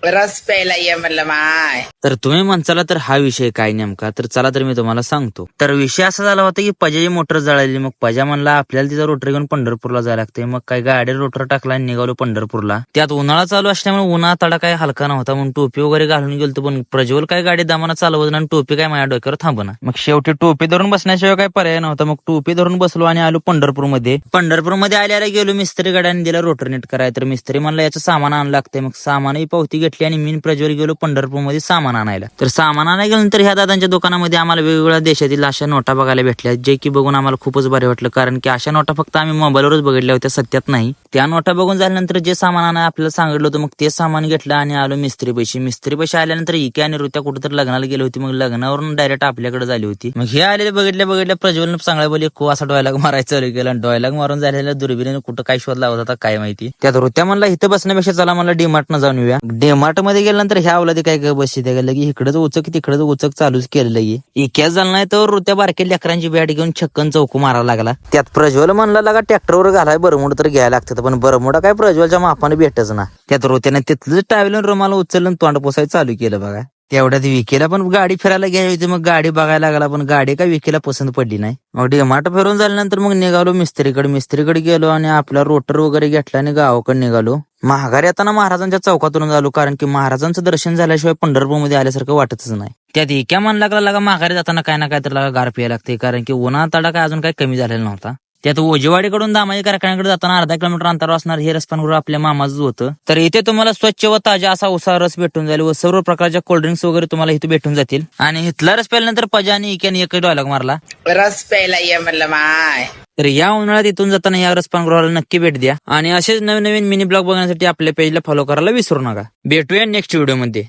रस प्यायला ये म्हणलं माय. तर तुम्ही म्हणसाला तर हा विषय काय नेमका, तर चला तर मी तुम्हाला सांगतो. तर विषय असा झाला होता की पजाची मोटर जळाली. मग पजा म्हणला आपल्याला तिचा रोटर घेऊन पंढरपूरला जायला लागते. मग काय गाडी रोटर टाकला आणि निघालो पंढरपूरला. त्यात उन्हाळा चालू असल्यामुळे उन्हाळा तडा काय हलका नव्हता, म्हणून टोपी वगैरे घालून गेलो. पण प्रज्वल काय गाडी दामाना चालवत आणि टोपी काय माझ्या डोक्यावर थांबना. मग शेवटी टोपी धरून बसण्याशिवाय काय पर्याय नव्हता. मग टोपी धरून बसलो आणि आलो पंढरपूरमध्ये. पंढरपूरमध्ये आल्याला गेलो मिस्त्री गाड्याने दिला रोटर नेट कराय. तर मिस्त्री म्हणला याचं सामान आणलं लागतंय. मग सामानही पावती घेतली आणि मी प्रज्वल गेलो पंढरपूरमध्ये सामान आणायला. तर सामान आणायला गेल्यानंतर ह्या दादांच्या दुकानामध्ये आम्हाला वेगवेगळ्या देशातील अशा नोटा बघायला भेटल्या, जे की बघून आम्हाला खूपच बरे वाटलं. कारण की अशा नोटा फक्त आम्ही मोबाईलवरच बघितल्या होत्या, सत्यात नाही. त्या नोटा बघून झाल्यानंतर जे सामान आणायला आपल्याला सांगितलं होतं, मग ते सामान घेतलं आणि आलो मिस्त्री पैसे आल्यानंतर इके आणि रुत्या कुठेतरी लग्नाला गेली होती. मग लग्नावरून डायरेक्ट आपल्याकडे झाली होती. मग हे आलेले बघितल्या प्रज्वलनं चांगला बोलले खूप असा डॉयलॉग मारायचा चालू केला. डॉयलॉग मारून झालेल्या दुर्बिणीने कुठं काय शोध लावत होता काय माहिती. त्यात रुत्या म्हणला इथं बसण्यापेक्षा चला मला डीमार्ट न जाऊन येऊया. डीमार्ट मध्ये गेल्यानंतर ह्या अवलादी काय बसशी गेलं की इकडंच उचक तिकडच उचक चालूच केलेलं आहे. इक्याच झालं नाही तर रुत्या बारक्या लेकरांची बॅट घेऊन छक्कन चौकू मारायला लागला. त्यात प्रज्वल म्हणला लागा ट्रॅक्टरवर घालाय बरमुड तर घ्यायला लागतं, पण बरमुडा काय प्रज्वलच्या मापाने भेटच ना. त्यात रोत्याने तिथलं टावेलून रुमाला उचलून तोंड पोसायला चालू केलं बघा. तेवढ्यात विकेला पण गाडी फिरायला घ्यायची होती. मग गाडी बघायला लागला, पण गाडी काय विकेला पसंत पडली नाही. मग डीमार्ट फिरून झाल्यानंतर मग निघालो मिस्त्रीकडे गेलो आणि आपला रोटर वगैरे घेतला आणि गावाकडे निघालो. महागारी येताना महाराजांच्या चौकातून आलो, कारण की महाराजांचं दर्शन झाल्याशिवाय पंढरपूरमध्ये आल्यासारखं वाटतच नाही. त्यात इक्या म्हणला लागा माघारी जाताना काय ना काय तर लागा गार प्यायला लागते, कारण की उन्हा तडा काय अजून काही कमी झालेला नव्हता. त्यात ओजेवाडीकडून दामाजी कारखान्याकडे जाताना अर्धा किलोमीटर अंतर असणार हे रसपानगृह आपल्या मामाचं होतं. तर इथे तुम्हाला स्वच्छ व ताजा असा उसा रस भेटून जाईल व सर्व प्रकारच्या कोल्ड्रिंक्स वगैरे तुम्हाला इथे भेटून जातील. आणि इथला रस प्यायल्यानंतर पजा आणि इक्याने एक डायलॉग मारला, रस प्यायला ये म्हणलं माय. तर या उन्हाळ्यात इथून जाताना या रसपानगृहाला नक्की भेट द्या. आणि असेच नवीन मिनी ब्लॉग बघण्यासाठी आपल्या पेजला फॉलो करायला विसरू नका. भेटूया नेक्स्ट व्हिडिओमध्ये.